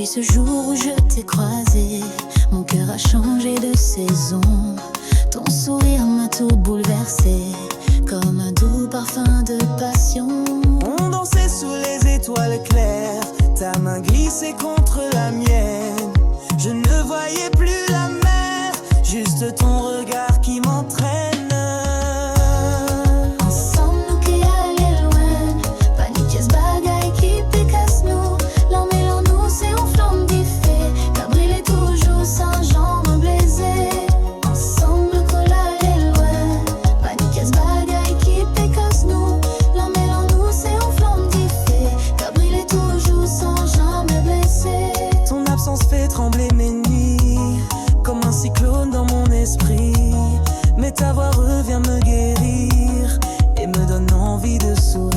Depuis ce jour où je t'ai croisé, mon cœur a changé de saison. Ton sourire m'a tout bouleversé, comme un doux parfum de passion. On dansait sous les étoiles claires, ta main glissait contre la mienne. Je ne voyais plus la mer, juste ton regard qui m'entraîne. Ensemble nous qui aller loin, paniquez bagaille qui pécasse nous. L'emmêle en nous c'est en flamme qui fait, t'as brillé toujours sans jambe blessée. Ensemble nous qui aller loin, paniquez bagaille qui pécasse nous. L'emmêle en nous c'est en flamme qui fait, t'as brillé toujours sans jambe blessée. Ton absence fait trembler mes nuits, comme un cyclone dans mon esprit. Mais ta voix revient me guérir et me donne envie de sourire.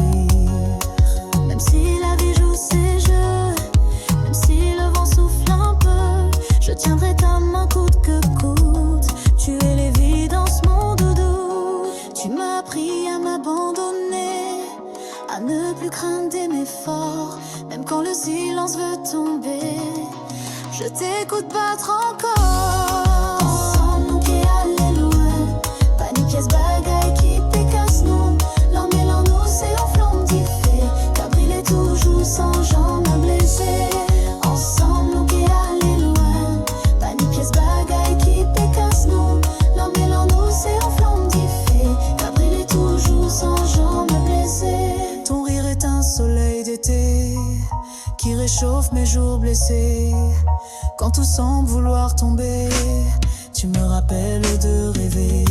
Même si la vie joue ses jeux, même si le vent souffle un peu, je tiendrai ta main coûte que coûte. Tu es l'évidence mon doudou. Tu m'as appris à m'abandonner, à ne plus craindre d'aimer fort, même quand le silence veut tomber. Je t'écoute battre encore. Ensemble nous qui aller loin, paniquez bagaille qui pécasse nous. L'emmêle en nous c'est en flamme qui fait, t'as brillé toujours sans jambe blessée. Ensemble nous qui aller loin, paniquez bagaille qui pécasse nous. L'emmêle en nous c'est en flamme qui fait, t'as brillé toujours sans jambe blessée. Ton rire est un soleil d'été qui réchauffe mes jours blessés. Quand tout semble vouloir tomber, tu me rappelles de rêver.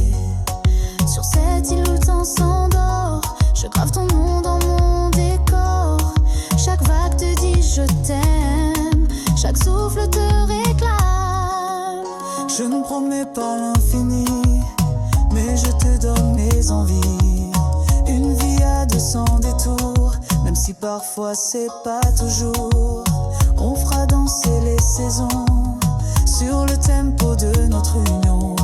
Sur cette île où le temps s'endort, je grave ton nom dans mon décor. Chaque vague te dit je t'aime, chaque souffle te réclame. Je ne promets pas l'infini, mais je te donne mes envies. Une vie à 200 détours, même si parfois c'est pas toujours. On fera danser les saisons sur le tempo de notre union.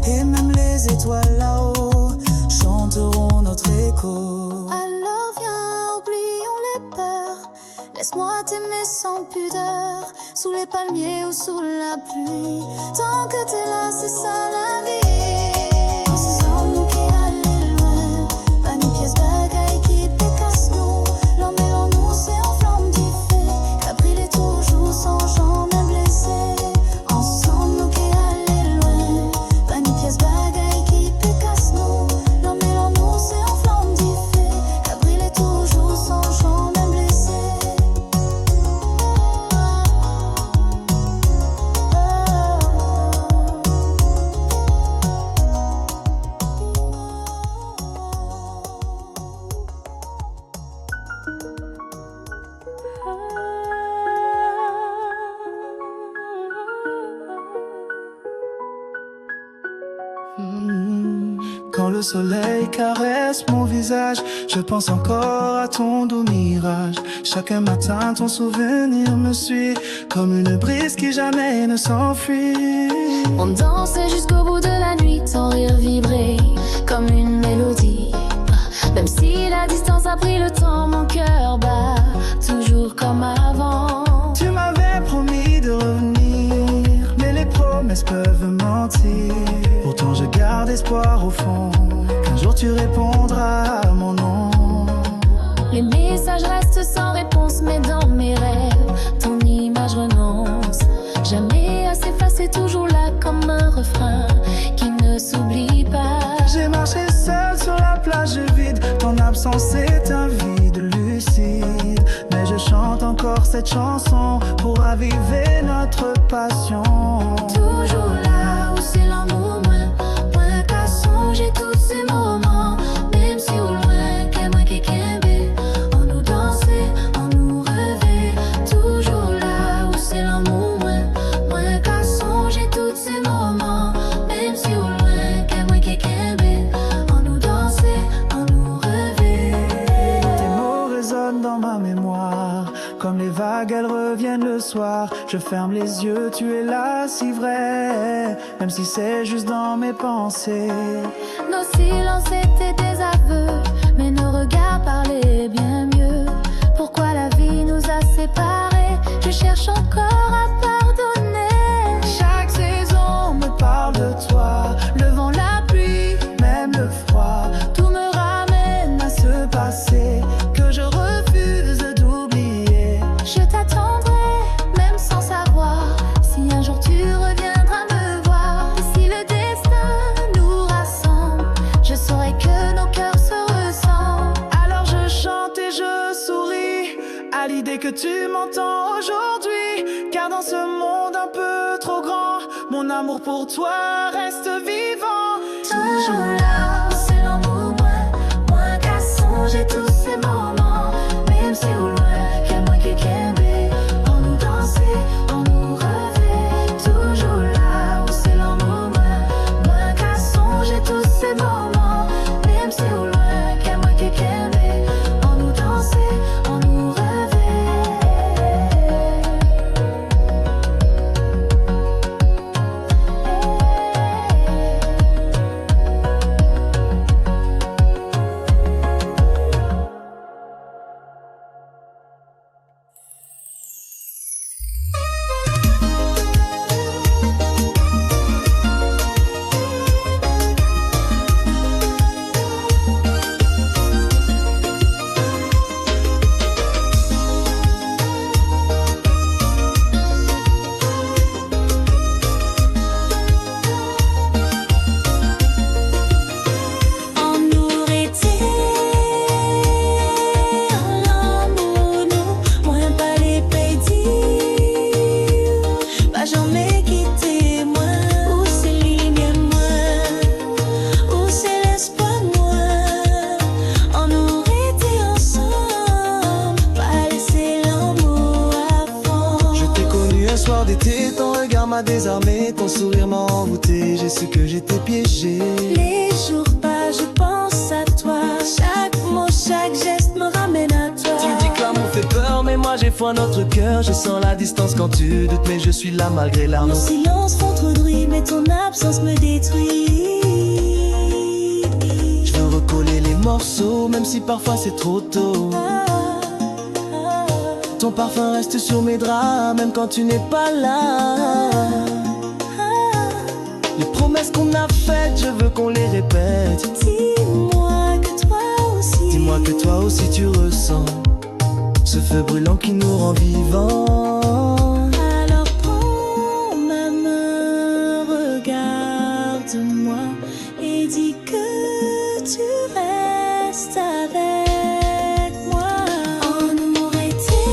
Et même les étoiles là-haut chanteront notre écho. Alors viens, oublions les peurs, laisse-moi t'aimer sans pudeur, sous les palmiers ou sous la pluie. Tant que t'es là, c'est ça la vie. Ensemble nous qui aller loin, paniquez bagaille qui pécasse nous. L'emmêle en nous c'est en flamme qui fait, t'as brillé toujours sans jambe blessée. Ensemble nous qui aller loin, paniquez bagaille qui pécasse nous. L'emmêle en nous c'est en flamme qui fait, t'as brillé toujours sans jambe blessée. Quand le soleil caresse mon visage, je pense encore à ton doux mirage. Chaque matin ton souvenir me suit, comme une brise qui jamais ne s'enfuit. On dansait jusqu'au bout de la nuit, ton rire vibrait comme une mélodie. Même si la distance a pris le temps, mon cœur bat toujours comme avant. Tu m'avais promis de revenir, mais les promesses peuvent mentir. Pourtant je garde espoir au fond, qu'un jour tu répondras à mon nom. Les messages restent sans réponse, mais dans mes rêves, ton image renonce jamais à s'effacer, toujours là comme un refrain qui ne s'oublie pas. J'ai marché seul sur la plage vide, ton absence est un vide lucide. Mais je chante encore cette chanson pour raviver notre passion. Toujours là où c'est l'amour, moins qu'à songer tous ces moments. Même si au loin, qu'est moi qui kembe, on nous dansait, on nous rêvait. Toujours là où c'est l'amour, moins qu'à songer tous ces moments. Même si au loin, qu'est moi qui kembe, on nous dansait, on nous rêvait. Tes mots résonnent dans ma mémoire, comme les vagues elles reviennent le soir. Je ferme les yeux, tu es là si vrai, même si c'est juste dans mes pensées. Nos silences étaient des aveux, mais nos regards parlaient bien mieux. Pourquoi la vie nous a séparés? Je cherche encore dès que tu m'entends aujourd'hui. Car dans ce monde un peu trop grand, mon amour pour toi reste vivant. Toujours là, c'est l'amour, moi qu'à songer tous ces moments. Même si au loin, qu'à moi qui kembe, on nous danser, on nous rêver. Toujours là, c'est l'amour, moi qu'à songer tous ces moments. Même si au loin, qu'à moi qui kembe, on nous danser, on nous rêver. Ton regard m'a désarmé, ton sourire m'a envoûté. J'ai su que j'étais piégé. Les jours passent, je pense à toi. Chaque mot, chaque geste me ramène à toi. Tu dis que l'amour fait peur, mais moi j'ai foi en notre cœur. Je sens la distance quand tu doutes, mais je suis là malgré Nos l'arnaud. silences font trop de bruit, mais ton absence me détruit. Je veux recoller les morceaux, même si parfois c'est trop tôt. Ton parfum reste sur mes draps, même quand tu n'es pas là. Les promesses qu'on a faites, je veux qu'on les répète. Dis-moi que toi aussi. Dis-moi que toi aussi tu ressens ce feu brûlant qui nous rend vivants. Alors prends ma main, regarde-moi et dis que tu restes avec moi. On aurait été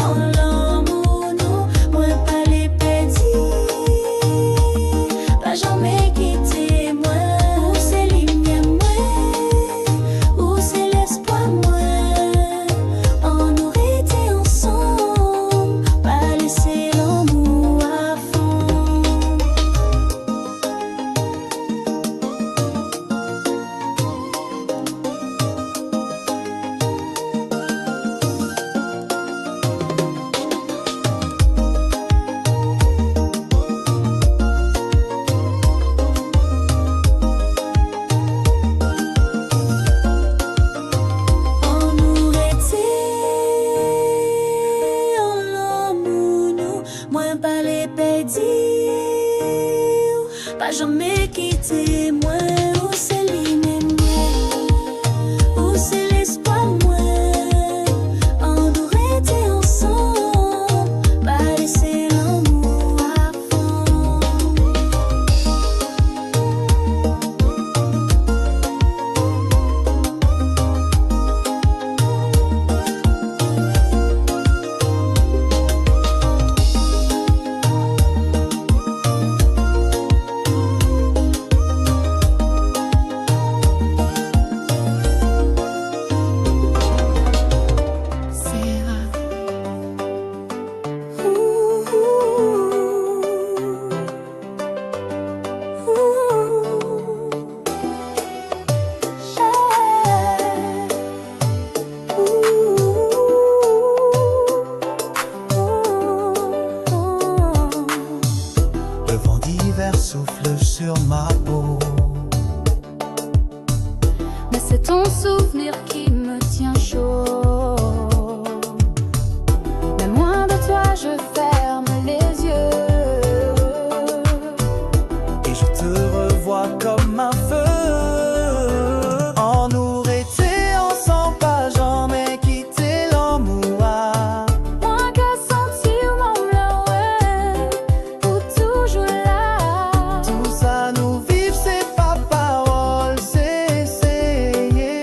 en l'amour, nous, moins pas les petits, pas jamais quitté moi. Où c'est lumière moi, où c'est l'espoir moi. On aurait été ensemble, pas laisser l'amour à fond. On aurait été en l'amour, nous, moins pas les pédis, pas jamais quitté moi. Où c'est l'hymen moi, où c'est l'espoir moi. On aurait été ensemble, pas laisser l'amour à fond. Le vent d'hiver souffle sur ma peau. Mais c'est ton souvenir qui me tient chaud. Mais loin de toi, je ferme les yeux. Et je te revois comme un feu. On aurait été ensemble, pas jamais quitté l'amour. Moi qu'à sentir mon ouais, pour toujours là. Tout ça nous vivre, c'est pas parole, c'est essayer.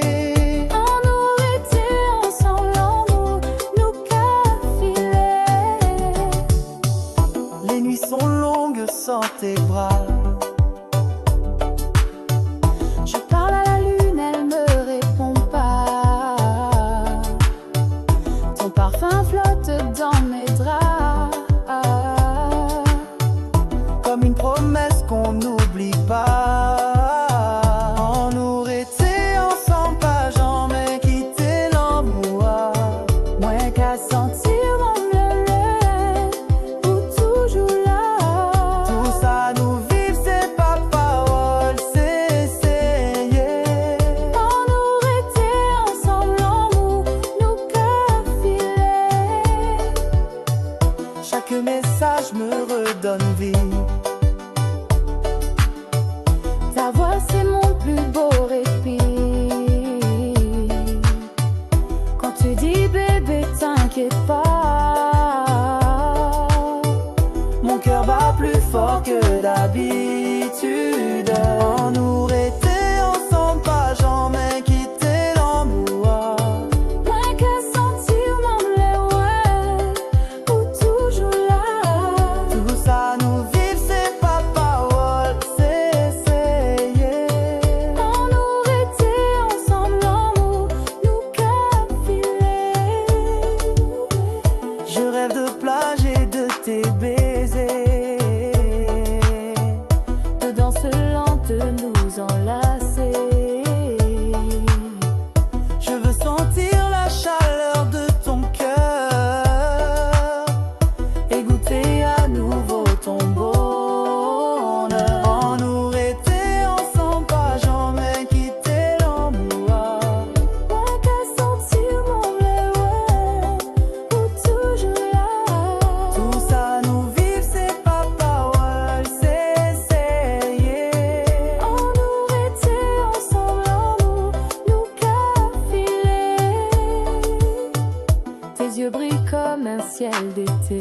ciel d'été.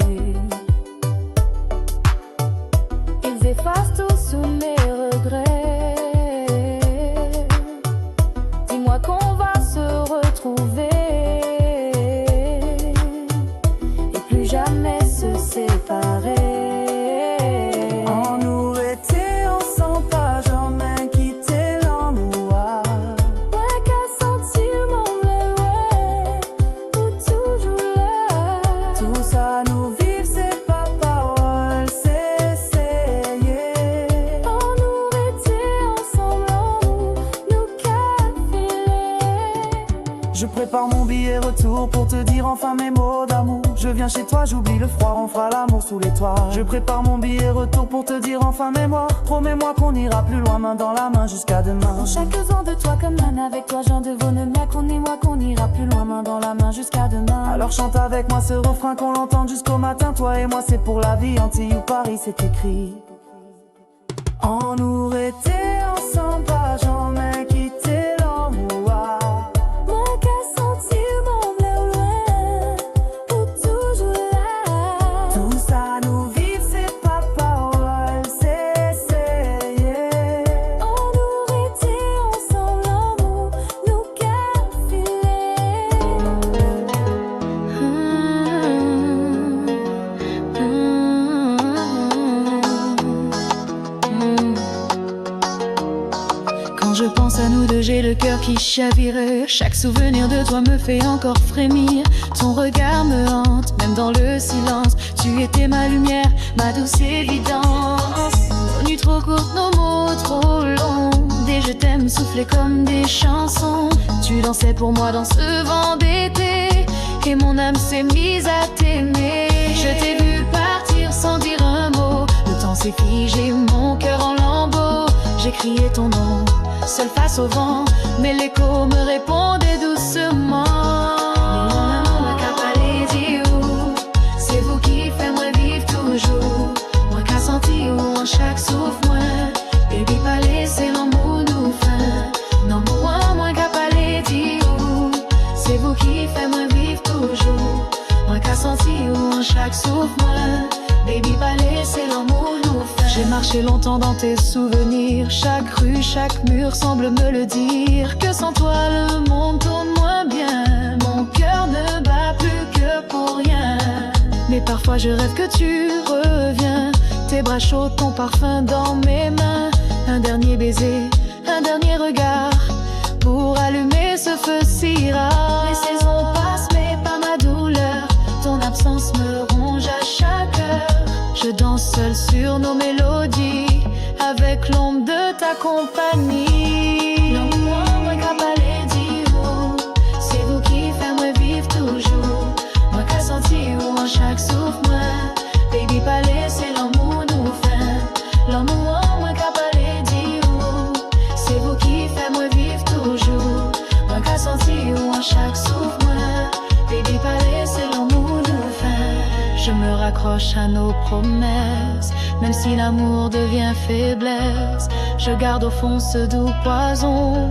Ils effacent tout sous mes regrets. Dis-moi qu'on va se retrouver et plus jamais se séparer. On aurait été ensemble, pas jamais quitté l'amour. Ouais, qu'à sentir mon ouais, ou toujours là. Tout ça nous vivre, c'est pas parole, c'est essayer. On aurait été ensemble, l'amour nous café. Je prépare mon billet retour pour te dire enfin mes mots d'amour. Je viens chez toi, j'oublie le froid, on fera l'amour sous les toits. Je prépare mon billet retour pour te dire enfin mes mots. Promets-moi qu'on ira plus loin, main dans la main jusqu'à demain. Chaque jour de toi comme l'âne avec toi, j'en devine bien qu'on est moi, qu'on ira plus loin, main dans la main jusqu'à demain. Alors chante avec moi ce refrain qu'on l'entende jusqu'au matin. Toi et moi c'est pour la vie, Antilles ou Paris c'est écrit. On aurait été ensemble, pas jamais quitté l'amour. Moi qu'à sentir mon loin, ou toujours là. Tout ça nous vivre, c'est pas parole, c'est essayer. On aurait été ensemble, l'amour nous Quand je pense à nous deux, j'ai le cœur qui chavire. Chaque souvenir de toi me fait encore frémir. Ton regard me hante, même dans le silence. Tu étais ma lumière, ma douce évidence. Nos nuits trop courtes, nos mots trop longs. Des je t'aime soufflés comme des chansons. Tu dansais pour moi dans ce vent d'été, et mon âme s'est mise à t'aimer. Je t'ai vu partir sans dire un mot. Le temps s'est figé, mon cœur en lambeaux. J'ai crié ton nom, seul face au vent, mais l'écho me répondait doucement. C'est vous qui faites moi vivre toujours. Moi qu'à sentir en chaque souffle, moi. Baby, pas laisser l'amour nous faire. Non, moi qu'à parler dire. C'est vous qui faites moi vivre toujours. Moi qu'à sentir en chaque souffle, moi. Baby, pas laisser l'amour nous faire. J'ai marché longtemps dans tes souvenirs. Chaque rue, chaque mur semble me le dire. Que sans toi le monde tourne moins bien. Mon cœur ne bat plus que pour rien. Mais parfois je rêve que tu reviens. Tes bras chauds, ton parfum dans mes mains. Un dernier baiser, un dernier regard, pour allumer ce feu si rare. Les saisons passent mais pas ma douleur. Ton absence me ronge à chaque heure. Je danse seule sur nos mélodies, avec l'ombre de ta compagnie. Non, moi qu'à parler dire. C'est vous qui faites moi vivre toujours. Moi qu'à sentir en chaque souffle, moi. Baby, pas laisser l'amour nous faire. L'amour, moi qu'à parler dire. C'est vous qui faites moi vivre toujours. Moi qu'à sentir en chaque souffle, moi. Baby, pas laisser l'amour nous faire. Je me raccroche à nos promesses, même si l'amour devient faiblesse. Je garde au fond ce doux poison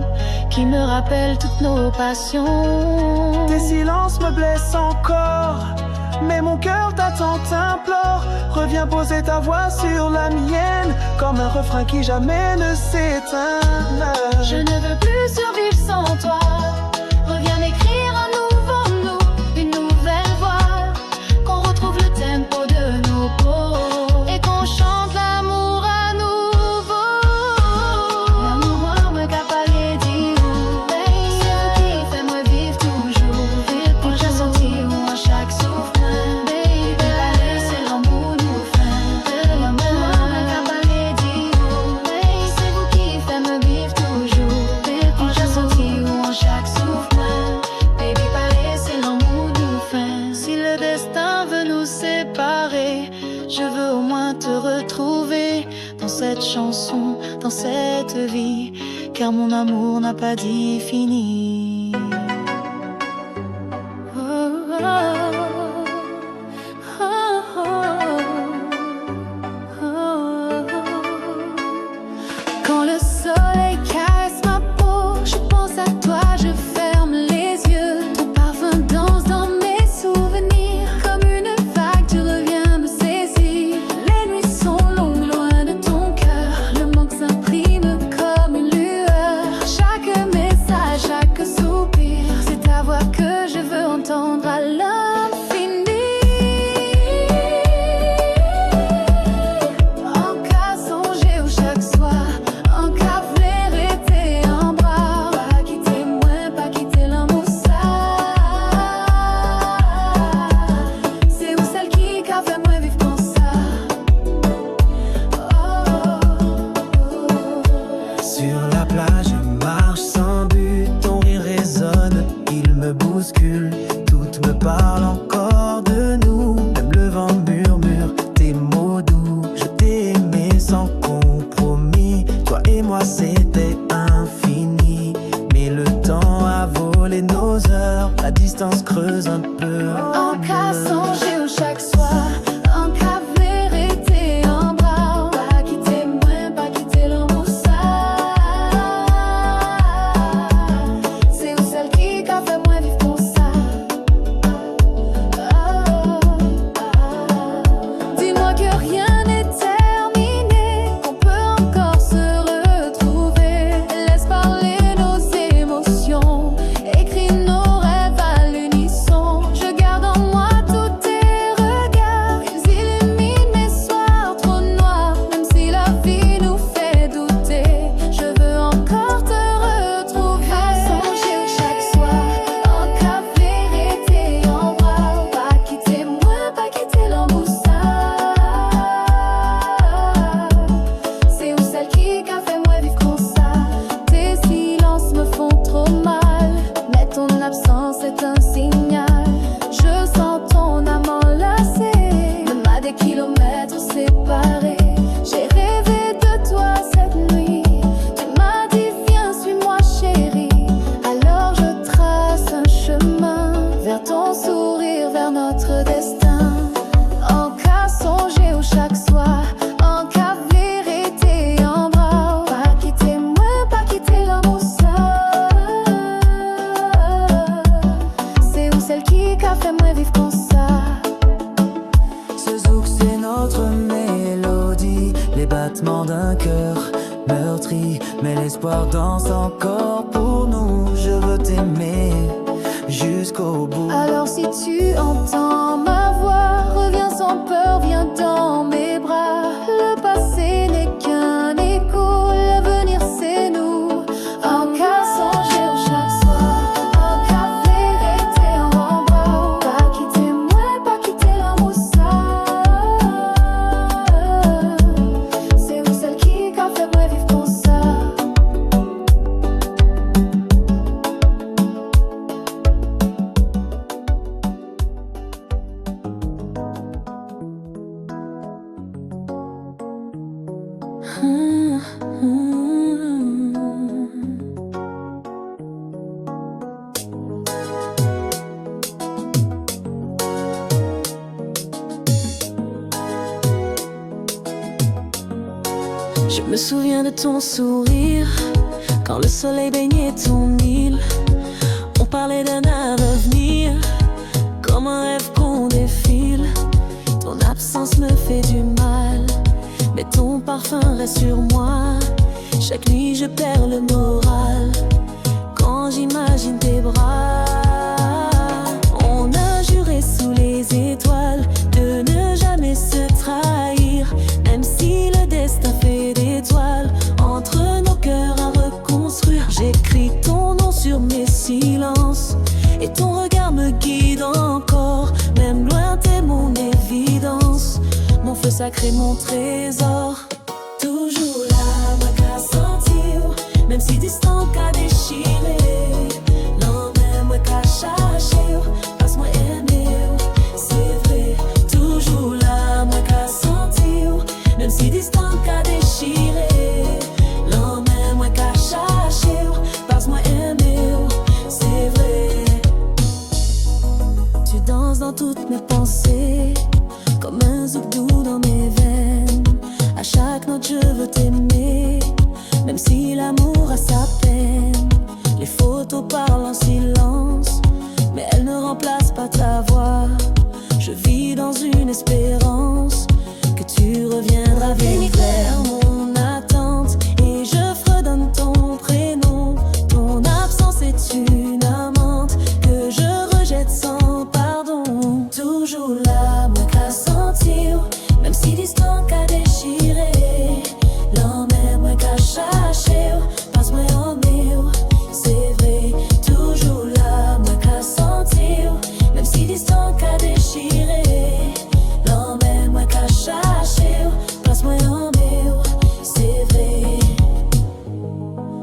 qui me rappelle toutes nos passions. Tes silences me blessent encore, mais mon cœur t'attend, t'implore. Reviens poser ta voix sur la mienne, comme un refrain qui jamais ne s'éteint. Je ne veux plus survivre sans toi. Reviens m'écrire un nouveau nous, une nouvelle voix. Qu'on retrouve le tempo de nos peaux et qu'on chante l'amour à nouveau. L'amour, moi qu'à parler dire. C'est vous qui fait moi vivre toujours. Pour j'ai senti à chaque souffle. Baby, pas laisser l'amour nous faire. L'amour, moi qu'à parler dire. C'est vous qui fait me vivre toujours. Pour j'ai senti à chaque souffle. Baby, pas laisser l'amour nous faire. Si le destin veut nous séparer, je veux au moins te retrouver dans cette chanson, dans cette vie, car mon amour n'a pas dit fini. Oh, oh, oh, oh, oh. Quand le soleil caresse ma peau, je pense à toi, je ferme les yeux. Ton parfum danse dans mes souvenirs, comme une distance creuse un peu. En cas songer ou chaque soir, en cas vérité en bras, pas quitter moi, pas quitter l'amour ça. C'est où celle qui a fait moi vivre pour ça. Dis-moi que rien n'est terminé, qu'on peut encore se retrouver. Laisse parler nos émotions, écris nos rêves à l'unisson. Je garde en moi tous tes regards, ils illuminent mes soirs trop noirs. Même si la vie nous fait douter, je veux encore te retrouver. À songer chaque soir, en cas vérité en bras, pas quitter moi, pas quitter l'amour ça. C'est où celle qui a fait moi vivre comme ça. Tes silences me font trop mal, mais ton absence est un signal. Je sens ton âme enlacée, même à des kilomètres séparés. J'ai rêvé de toi cette nuit, tu m'as dit viens suis-moi chérie. Alors je trace un chemin vers ton sourire, vers notre destin. En cas songer ou chaque soir, en cas vérité en bras, pas quitter moi, pas quitter l'amour ça. C'est où celle qui a fait moi vivre comme ça. Ce zouk c'est notre mélodie, les battements d'un cœur meurtri, mais l'espoir danse encore pour nous. Je veux t'aimer jusqu'au bout. Alors si tu entends ma voix, reviens sans peur, viens dans mes bras. Le passé n'est qu'un écho, l'avenir c'est nous. En cas songer chaque soir, en cas vérité en bras, pas quitter moi, pas quitter l'amour ça. C'est où celle qui a fait moi vivre comme ça. Je me souviens de ton sourire quand le soleil baignait ton île. On parlait d'un avenir comme un rêve qu'on défile. Ton absence me fait du mal, mais ton parfum reste sur moi. Chaque nuit je perds le moral quand j'imagine tes bras. On a juré sous les étoiles de ne jamais se trahir, même si le destin fait des toiles entre nos cœurs à reconstruire. J'écris ton nom sur mes silences et ton regard me guide encore. Même loin t'es mon évidence, mon feu sacré, mon trésor. Toujours là, moi qu'à sentir, même si distant qu'à déchirer. Non, même moi qu'à chercher, passe-moi aimer. C'est vrai, toujours là, moi qu'à sentir, même si distant qu'à déchirer. Non, même moi qu'à chercher, passe-moi aimer. C'est vrai. Tu danses dans toutes mes pensées, comme un zouk doux dans mes veines. À chaque note je veux t'aimer, même si l'amour a sa peine. Les photos parlent en silence, mais elles ne remplacent pas ta voix. Je vis dans une espérance que tu reviendras vers mon attente. Et je fredonne ton prénom, ton absence est une amante que je rejette sans pardon. Toujours là, moi qu'à sentir, même si distant qu'à déchirer. L'emmène moi qu'à chercher, passe-moi en mur. C'est vrai, toujours là, moi qu'à sentir, même si distant qu'à déchirer. L'emmène moi qu'à chercher, passe-moi en mur. C'est vrai.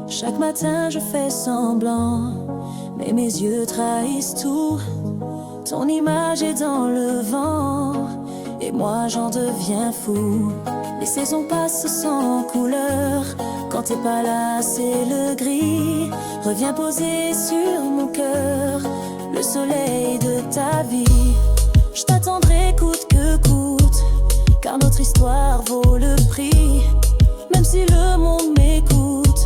Chaque matin je fais semblant, mais mes yeux trahissent tout. Ton image est dans le vent, et moi j'en deviens fou. Les saisons passent sans couleur, quand t'es pas là c'est le gris. Reviens poser sur mon cœur le soleil de ta vie. Je t'attendrai coûte que coûte, car notre histoire vaut le prix. Même si le monde m'écoute,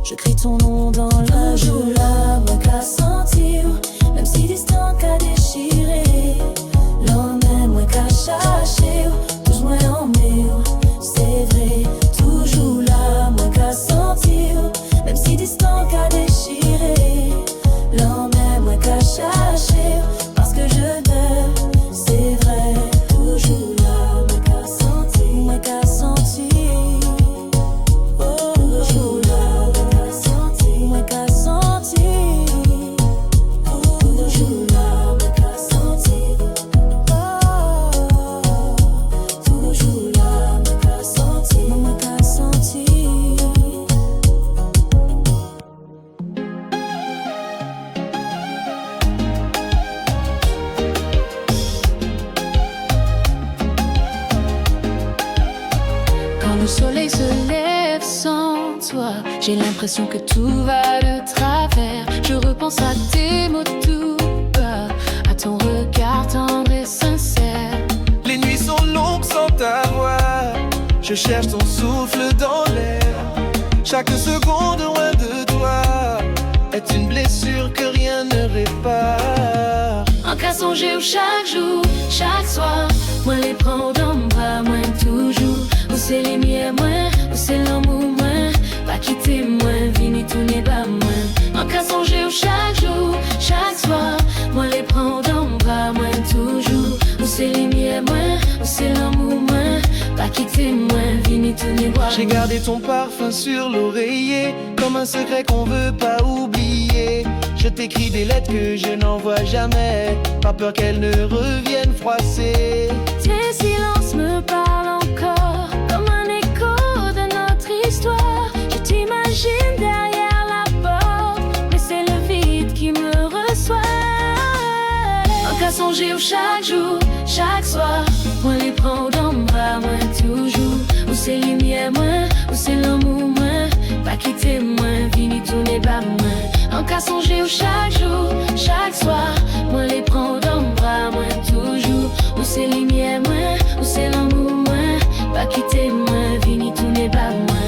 je crie ton nom dans la joue. Là, moi qu'à sentir, même si distant qu'à déchirer. L'homme est moi qu'à chercher, toujours moi en mire. C'est vrai, toujours là, moi qu'à sentir, même si distant qu'à déchirer. L'homme est moi qu'à chercher, parce que je t'aime. C'est vrai, toujours là, moi qu'à sentir, moi qu'à sentir. Toujours là, moi qu'à sentir, moi qu'à sentir. Toujours là, moi qu'à sentir. Toujours là, moi qu'à sentir, moi qu'à sentir. Quand le soleil se lève sans toi, j'ai l'impression que tout va de travers. Je repense à tes mots tout bas, à ton regard tendre et sincère. Les nuits sont longues sans ta voix. Je cherche ton souffle dans l'air. Chaque seconde loin de toi est une blessure que rien ne répare. En qu'à songer où chaque jour, chaque soir, moi les prends dans mon bras, moi toujours. Où c'est les miens, moi, où c'est l'amour, moi. Pas quitter moi, vini tout n'est pas moi. En qu'à songer où chaque jour, chaque soir, moi les prends dans mon bras, moi toujours. Où c'est les miens, moi, où c'est l'amour, moi. Pas quitter moi, vini tout n'est pas moi. J'ai gardé ton parfum sur l'oreiller, comme un secret qu'on veut pas oublier. Je t'écris des lettres que je n'envoie jamais, pas peur qu'elles ne reviennent froisser. Tes silences me parlent encore, comme un écho de notre histoire. Je t'imagine derrière la porte, mais c'est le vide qui me reçoit. En qu'à songer où chaque jour, chaque soir, moi les prends dans mon bras, moi toujours. Où c'est les miens, moi, où c'est l'amour, moi. Pas quitter moi, vini tout n'est pas moi. En qu'à songer où chaque jour, chaque soir, moi les prends dans mon bras, moi toujours. Où c'est les miens, moi, où c'est l'amour, moi. Pas quitter moi, vini tout n'est pas moi.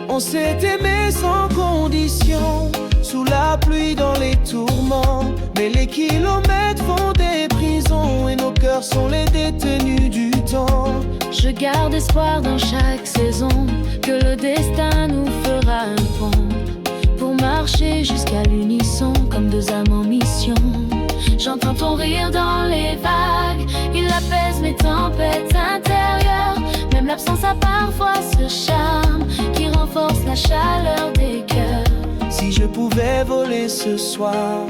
On s'est aimé sans condition, sous la pluie dans les tourments. Mais les kilomètres font des prisons et nos cœurs sont les détenus du temps. Je garde espoir dans chaque saison que le destin nous fera un pont pour marcher jusqu'à l'unisson comme deux âmes en mission. J'entends ton rire dans les vagues, il apaise mes tempêtes intérieures. Même l'absence a parfois ce charme qui renforce la chaleur des cœurs. Si je pouvais voler ce soir,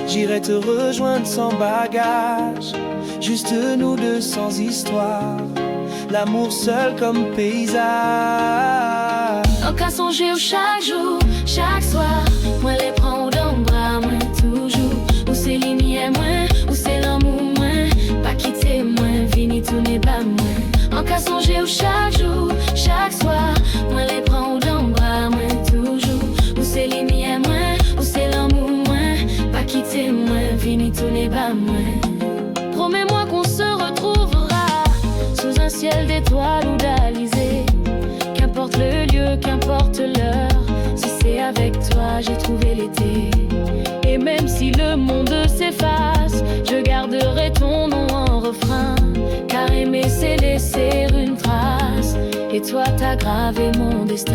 j'irais te rejoindre sans bagage. Juste nous deux sans histoire, l'amour seul comme paysage. En qu'à songer où chaque jour, chaque soir, moi les prends dans mon bras, moi toujours. Où c'est les miens, moi, où c'est l'amour, moi. Pas quitter moi, vini tout n'est pas moi. En qu'à songer où chaque jour, chaque soir, moi les prends dans mon bras, moi toujours. Où c'est les miens, moi, où c'est l'amour, moi. Pas quitter moi, vini tout n'est pas moi. Promets-moi qu'on se retrouvera sous un ciel d'étoiles ou d'alizés. Qu'importe le lieu, qu'importe l'heure, si c'est avec toi j'ai trouvé l'été. Et même si le monde s'efface, je garderai ton nom en refrain. Car aimer c'est laisser une trace, et toi t'as gravé mon destin.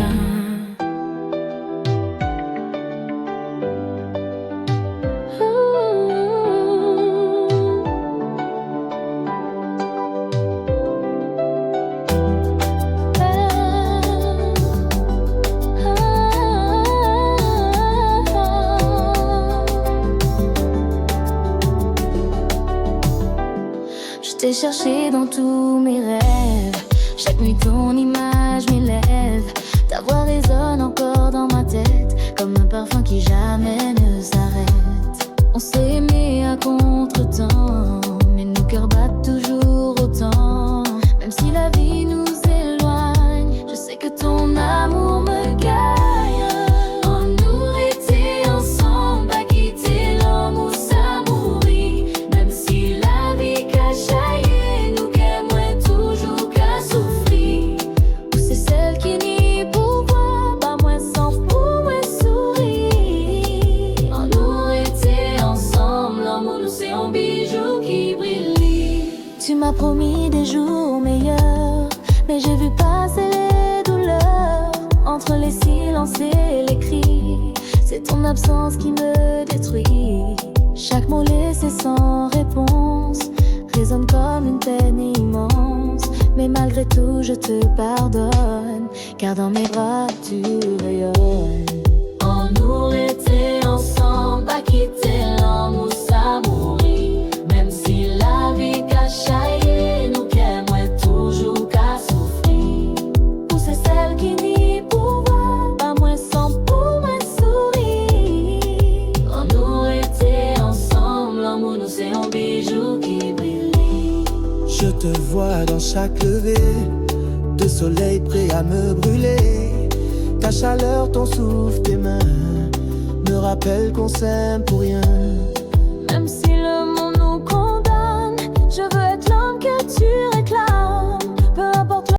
Je t'ai cherché dans tous mes rêves. Chaque nuit ton image m'élève. Ta voix résonne encore dans ma tête, comme un parfum qui jamais ne s'arrête. On s'est aimé à contre-temps, mais nos cœurs battent toujours autant. Même si la vie nous éloigne, je sais que ton amour me gagne. On aurait été ensemble, pas quitter l'homme ou s'amour. m'a promis des jours meilleurs, mais j'ai vu passer les douleurs entre les silences et les cris. C'est ton absence qui me détruit. Chaque mot laissé sans réponse résonne comme une peine immense. Mais malgré tout je te pardonne, car dans mes bras tu rayonnes. On aurait été ensemble, pas quitter l'amour, ça mourir. Même si la vie cachaille, nous qu'aimerait toujours qu'à souffrir. Pour c'est celle qui n'y pouvoir, pas moins sans pour moi sourire. On aurait été ensemble, l'amour nous c'est un bijou qui brille. Je te vois dans chaque levée de soleil prêt à me brûler. Ta chaleur, ton souffle, tes mains me rappellent qu'on s'aime pour rien.